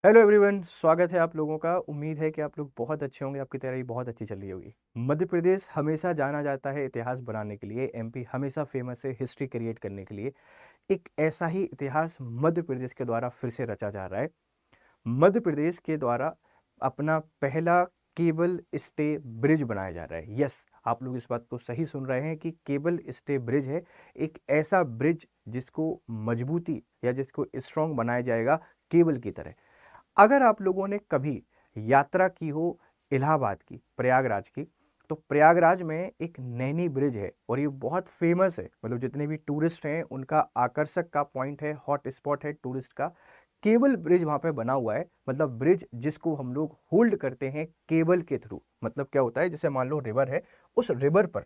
Hello everyone, स्वागत है आप लोगों का। उम्मीद है कि आप लोग बहुत अच्छे होंगे, आपकी तैयारी बहुत अच्छी चल रही होगी। मध्य प्रदेश हमेशा जाना जाता है इतिहास बनाने के लिए। एमपी हमेशा फेमस है हिस्ट्री क्रिएट करने के लिए। एक ऐसा ही इतिहास मध्य प्रदेश के द्वारा फिर से रचा जा रहा है। मध्य प्रदेश के द्वारा अपना पहला केबल स्टे ब्रिज बनाया जा रहा है। यस, आप लोग इस बात को सही सुन रहे हैं कि केबल स्टे ब्रिज है। एक ऐसा ब्रिज जिसको मजबूती या जिसको स्ट्रॉन्ग बनाया जाएगा केबल की तरह। अगर आप लोगों ने कभी यात्रा की हो इलाहाबाद की, प्रयागराज की, तो प्रयागराज में एक नैनी ब्रिज है और ये बहुत फेमस है। मतलब जितने भी टूरिस्ट हैं उनका आकर्षक का पॉइंट है, हॉट स्पॉट है टूरिस्ट का। केबल ब्रिज वहां पे बना हुआ है। मतलब ब्रिज जिसको हम लोग होल्ड करते हैं केबल के थ्रू। मतलब क्या होता है, जैसे मान लो रिवर है, उस रिवर पर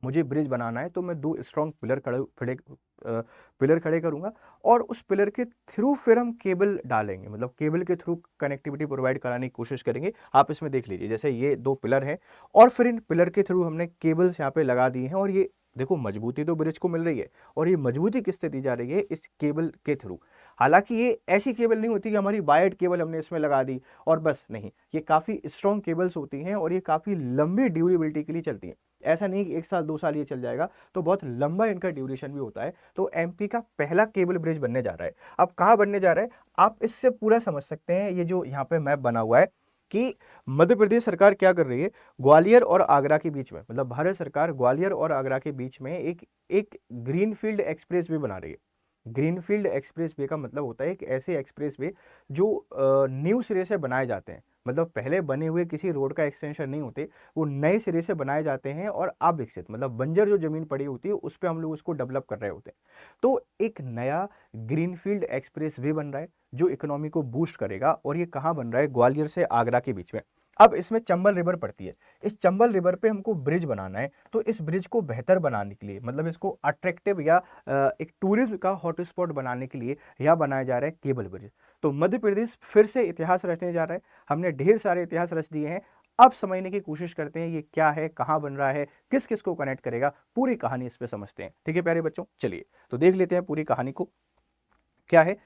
मुझे ब्रिज बनाना है तो मैं दो स्ट्रॉन्ग पिलर खड़े करूंगा और उस पिलर के थ्रू फिर हम केबल डालेंगे। मतलब केबल के थ्रू कनेक्टिविटी प्रोवाइड कराने की कोशिश करेंगे। आप इसमें देख लीजिए, जैसे ये दो पिलर हैं और फिर इन पिलर के थ्रू हमने केबल्स यहाँ पे लगा दी हैं और ये देखो मजबूती तो ब्रिज को मिल रही है। और ये मजबूती किससे दी जा रही है? इस केबल के थ्रू। हालांकि ये ऐसी केबल नहीं होती कि हमारी वायर्ड केबल हमने इसमें लगा दी और बस, नहीं, ये काफ़ी स्ट्रॉन्ग केबल्स होती हैं और ये काफ़ी लंबी ड्यूरेबिलिटी के लिए चलती हैं। ऐसा नहीं कि 1 साल 2 साल ये चल जाएगा, तो बहुत लंबा इनका ड्यूरेशन भी होता है। तो एमपी का पहला केबल ब्रिज बनने जा रहा है। अब कहाँ बनने जा रहा है, आप इससे पूरा समझ सकते हैं। ये जो यहाँ पे मैप बना हुआ है कि मध्य प्रदेश सरकार क्या कर रही है, ग्वालियर और आगरा के बीच में, मतलब भारत सरकार ग्वालियर और आगरा के बीच में एक एक ग्रीनफील्ड एक्सप्रेस वे बना रही है। ग्रीनफील्ड एक्सप्रेस वे का मतलब होता है एक ऐसे एक्सप्रेस वे जो न्यू सिरे से बनाए जाते हैं। मतलब पहले बने हुए किसी रोड का एक्सटेंशन नहीं होते, वो नए सिरे से बनाए जाते हैं और अविकसित, मतलब बंजर जो जमीन पड़ी होती है उस पर हम लोग उसको डेवलप कर रहे होते हैं। तो एक नया ग्रीनफील्ड एक्सप्रेस वे बन रहा है जो इकोनॉमी को बूस्ट करेगा। और ये कहाँ बन रहा है? ग्वालियर से आगरा के बीच में। अब इसमें चंबल रिवर पड़ती है। इस चंबल रिवर पे हमको ब्रिज बनाना है। तो इस ब्रिज को बेहतर बनाने के लिए, मतलब इसको अट्रैक्टिव या एक टूरिज्म का हॉटस्पॉट बनाने के लिए यह बनाया जा रहा है केबल ब्रिज। तो मध्य प्रदेश फिर से इतिहास रचने जा रहा है। हमने ढेर सारे इतिहास रच दिए हैं। अब समझने की कोशिश करते हैं ये क्या है, कहाँ बन रहा है, किस किस को कनेक्ट करेगा। पूरी कहानी इस पे समझते हैं। ठीक है प्यारे बच्चों, चलिए तो देख लेते हैं पूरी कहानी को। क्या है?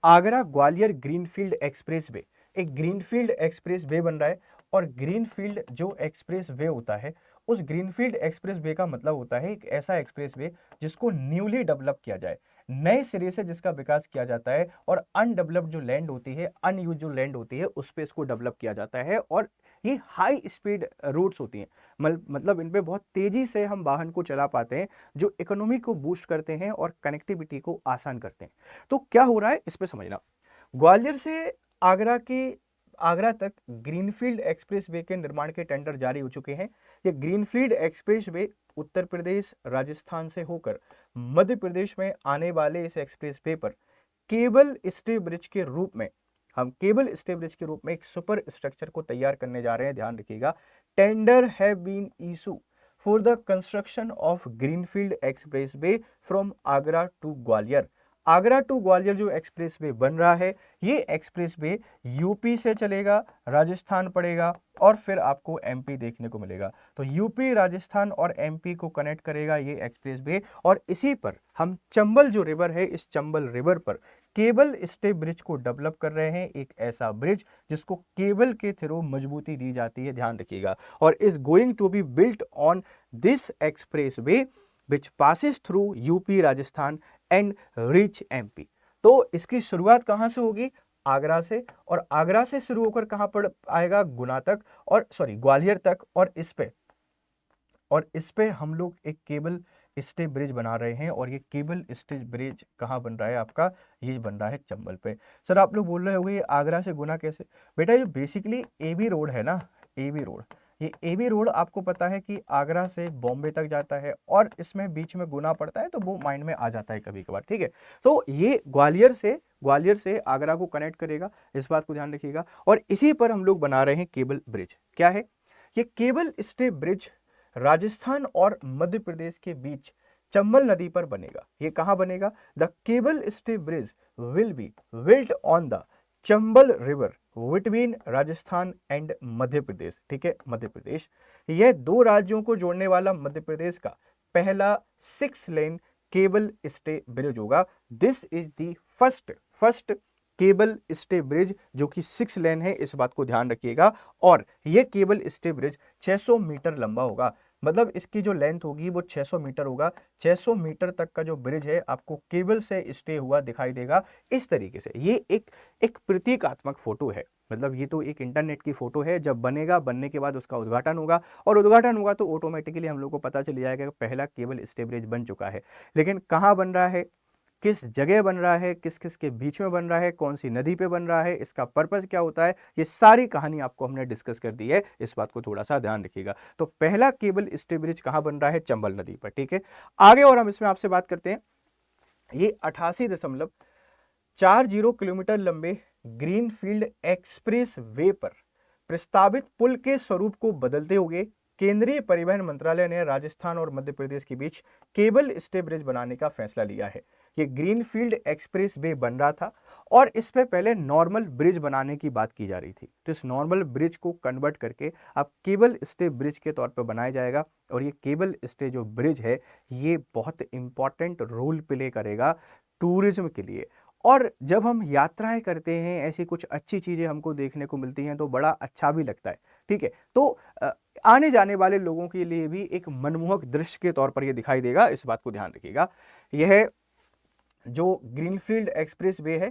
Agra Gwalior greenfield express way. एक ग्रीनफील्ड एक्सप्रेस वे बन रहा है। और ग्रीनफील्ड जो एक्सप्रेस वे होता है, उस ग्रीनफील्ड एक्सप्रेस वे का मतलब होता है एक ऐसा एक्सप्रेस वे जिसको न्यूली डेवलप किया जाए, नए सिरे से जिसका विकास किया जाता है। और अनडेवलप्ड जो लैंड होती है, अनयूज जो लैंड होती है, उस पे इसको डेवलप किया जाता है। और ये हाई स्पीड रूट्स होती हैं। मतलब इन पे बहुत तेजी से हम वाहन को चला पाते हैं, जो इकोनॉमी को बूस्ट करते हैं और कनेक्टिविटी को आसान करते हैं। तो क्या हो रहा है इस पे समझना। ग्वालियर से आगरा तक ग्रीनफील्ड एक्सप्रेस वे के निर्माण के टेंडर जारी हो चुके हैं। ये greenfield express way Uttar Pradesh Rajasthan से होकर मध्य प्रदेश में आने वाले इस एक्सप्रेस वे पर केबल स्टे ब्रिज के रूप में, हम केबल स्टे ब्रिज के रूप में एक सुपर स्ट्रक्चर को तैयार करने जा रहे हैं। ध्यान रखिएगा, tender have been issue for the construction of greenfield expressway from Agra to Gwalior. Agra to Gwalior जो एक्सप्रेस वे बन रहा है, ये एक्सप्रेस वे यूपी से चलेगा, राजस्थान पड़ेगा और फिर आपको एमपी देखने को मिलेगा। तो यूपी, राजस्थान और एमपी को कनेक्ट करेगा ये एक्सप्रेस वे। और इसी पर हम चंबल जो रिवर है, इस चंबल रिवर पर केबल स्टे ब्रिज को डेवलप कर रहे हैं। एक ऐसा ब्रिज जिसको केबल के थ्रू मजबूती दी जाती है। ध्यान रखिएगा। और is going to be built on this expressway which passes through UP, Rajasthan and reach MP. तो इसकी शुरुआत कहां से होगी? आगरा से। और आगरा से शुरू होकर कहां पर आएगा? गुना तक, और सॉरी ग्वालियर तक। और इस पे हम लोग एक केबल स्टे ब्रिज बना रहे हैं। और ये केबल स्टे ब्रिज कहाँ बन रहा है आपका? ये बन रहा है चंबल पे। सर आप लोग बोल रहे होंगे आगरा से गुना कैसे? बेटा ये बेसिकली एबी रोड है ना, एबी रोड। ये एबी रोड आपको पता है कि आगरा से बॉम्बे तक जाता है और इसमें बीच में गुना पड़ता है, तो वो माइंड में आ जाता है कभी कभार। ठीक है, तो ये ग्वालियर से आगरा को कनेक्ट करेगा, इस बात को ध्यान रखिएगा। और इसी पर हम लोग बना रहे हैं केबल ब्रिज। क्या है ये केबल स्टे ब्रिज? राजस्थान और मध्य प्रदेश के बीच चंबल नदी पर बनेगा। ये कहां बनेगा? The cable stay bridge will be built on the Chambal river between Rajasthan and Madhya Pradesh. ठीक है, मध्य प्रदेश। यह दो राज्यों को जोड़ने वाला मध्य प्रदेश का पहला 6 लेन केबल स्टे ब्रिज होगा। This is the first cable stay bridge जो कि 6 लेन है, इस बात को ध्यान रखिएगा। और ये केबल स्टे ब्रिज 600 मीटर लंबा होगा, मतलब इसकी जो लेंथ होगी वो 600 मीटर होगा। 600 मीटर तक का जो ब्रिज है आपको केबल से स्टे हुआ दिखाई देगा इस तरीके से। ये एक प्रतीकात्मक फोटो है, मतलब ये तो एक इंटरनेट की फोटो है। जब बनेगा, बनने के बाद उसका उद्घाटन होगा, और उद्घाटन होगा तो ऑटोमेटिकली हम लोग को पता चल जाएगा कि पहला केबल स्टे ब्रिज बन चुका है। लेकिन कहाँ बन रहा है, किस जगह बन रहा है, किस किस के बीच में बन रहा है, कौन सी नदी पे बन रहा है, इसका पर्पस क्या होता है, ये सारी कहानी आपको हमने डिस्कस कर दी है। इस बात को थोड़ा सा ध्यान रखिएगा। तो पहला केबल स्टे ब्रिज कहाँ बन रहा है, चंबल नदी पर। ठीक है, आगे और हम इसमें आपसे बात करते हैं। ये 88.40 किलोमीटर लंबे ग्रीनफील्ड एक्सप्रेस वे पर प्रस्तावित पुल के स्वरूप को बदलते हुए केंद्रीय परिवहन मंत्रालय ने राजस्थान और मध्य प्रदेश के बीच केबल स्टे ब्रिज बनाने का फैसला लिया है। ये ग्रीनफील्ड एक्सप्रेस वे बन रहा था और इस पे पहले नॉर्मल ब्रिज बनाने की बात की जा रही थी। तो इस नॉर्मल ब्रिज को कन्वर्ट करके अब केबल स्टे ब्रिज के तौर पर बनाया जाएगा। और ये केबल स्टे जो ब्रिज है ये बहुत इंपॉर्टेंट रोल प्ले करेगा टूरिज्म के लिए। और जब हम यात्राएं करते हैं, ऐसी कुछ अच्छी चीजें हमको देखने को मिलती हैं तो बड़ा अच्छा भी लगता है। ठीक है, तो आने जाने वाले लोगों के लिए भी एक मनमोहक दृश्य के तौर पर यह दिखाई देगा, इस बात को ध्यान रखिएगा। यह जो ग्रीनफील्ड एक्सप्रेस वे है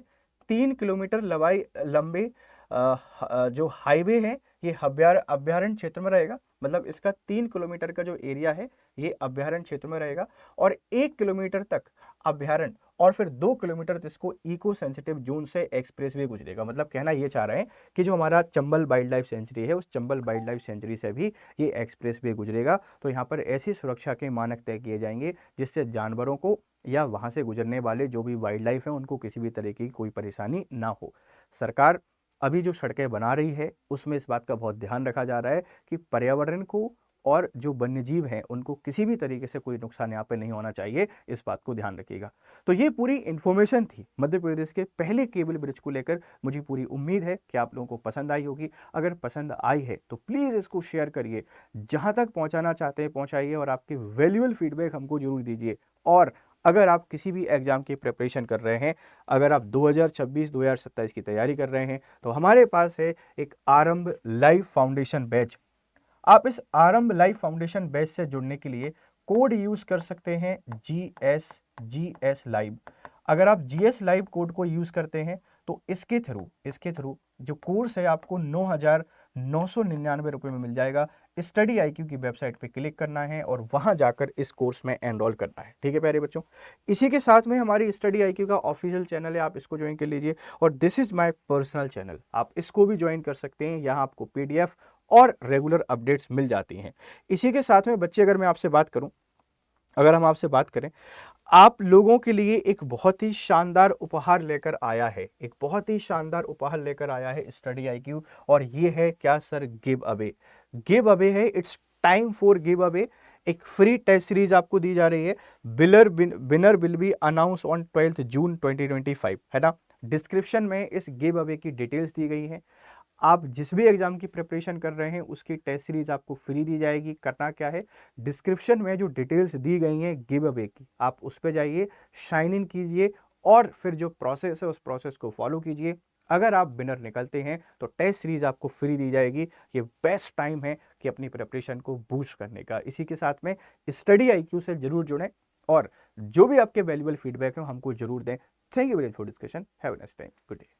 3 किलोमीटर लंबे जो हाईवे है ये अभ्यारण्य क्षेत्र में रहेगा। मतलब इसका 3 किलोमीटर का जो एरिया है ये अभ्यारण्य क्षेत्र में रहेगा, और 1 किलोमीटर तक अभ्यारण्य, और फिर 2 किलोमीटर इसको इको सेंसिटिव जोन से एक्सप्रेसवे गुजरेगा। मतलब कहना ये चाह रहे हैं कि जो हमारा चंबल वाइल्ड लाइफ सेंचुरी है उस चंबल वाइल्ड लाइफ सेंचुरी से भी ये एक्सप्रेसवे गुजरेगा। तो यहाँ पर ऐसी सुरक्षा के मानक तय किए जाएंगे जिससे जानवरों को या वहां से गुजरने वाले जो भी वाइल्ड लाइफ है उनको किसी भी तरह की कोई परेशानी ना हो। सरकार अभी जो सड़कें बना रही है उसमें इस बात का बहुत ध्यान रखा जा रहा है कि पर्यावरण को और जो वन्यजीव हैं उनको किसी भी तरीके से कोई नुकसान यहाँ पे नहीं होना चाहिए, इस बात को ध्यान रखिएगा। तो ये पूरी इन्फॉर्मेशन थी मध्य प्रदेश के पहले केबल ब्रिज को लेकर। मुझे पूरी उम्मीद है कि आप लोगों को पसंद आई होगी। अगर पसंद आई है तो प्लीज़ इसको शेयर करिए, जहाँ तक पहुँचाना चाहते हैं पहुँचाइए, और आपके वैल्यूएबल फीडबैक हमको जरूर दीजिए। और अगर आप किसी भी एग्जाम की प्रिपरेशन कर रहे हैं, अगर आप 2026-2027 की तैयारी कर रहे हैं, तो हमारे पास है एक आरंभ लाइव फाउंडेशन बैच। आप इस आरंभ लाइव फाउंडेशन बैच से जुड़ने के लिए कोड यूज कर सकते हैं GS लाइव। अगर आप GS लाइव कोड को यूज करते हैं तो इसके थ्रू जो कोर्स है आपको 9,999 रुपये में मिल जाएगा। स्टडी IQ की वेबसाइट पे क्लिक करना है और वहां जाकर इस कोर्स में एनरोल करना है। ठीक है प्यारे बच्चों, इसी के साथ में हमारी स्टडी IQ का ऑफिशियल चैनल है, आप इसको ज्वाइन कर लीजिए। और this is my personal channel, आप इसको भी ज्वाइन कर सकते हैं। यहाँ आपको PDF और रेगुलर अपडेट्स मिल जाती हैं। इसी के साथ में बच्चे, अगर हम आपसे बात करें, आप लोगों के लिए एक बहुत ही शानदार उपहार लेकर आया है, स्टडी IQ। और ये है क्या सर, गिव अवे है। It's time for give away. एक फ्री टेस्ट सीरीज आपको दी जा रही है। Winner will be announce on 12 जून 2025, है ना। डिस्क्रिप्शन में इस गिव अवे की डिटेल्स दी गई हैं। आप जिस भी एग्जाम की प्रिपरेशन कर रहे हैं उसकी टेस्ट सीरीज आपको फ्री दी जाएगी। करना क्या है, डिस्क्रिप्शन में जो डिटेल्स दी गई हैं गिव अवे की, आप उस पर जाइए, साइन इन कीजिए, और फिर जो प्रोसेस है उस प्रोसेस को फॉलो कीजिए। अगर आप विनर निकलते हैं तो टेस्ट सीरीज आपको फ्री दी जाएगी। ये बेस्ट टाइम है कि अपनी प्रिपरेशन को बूस्ट करने का। इसी के साथ में स्टडी IQ से जरूर जुड़ें, और जो भी आपके वैल्यूएबल फीडबैक है हमको जरूर दें। Thank you very much for discussion. Have a nice time, good day.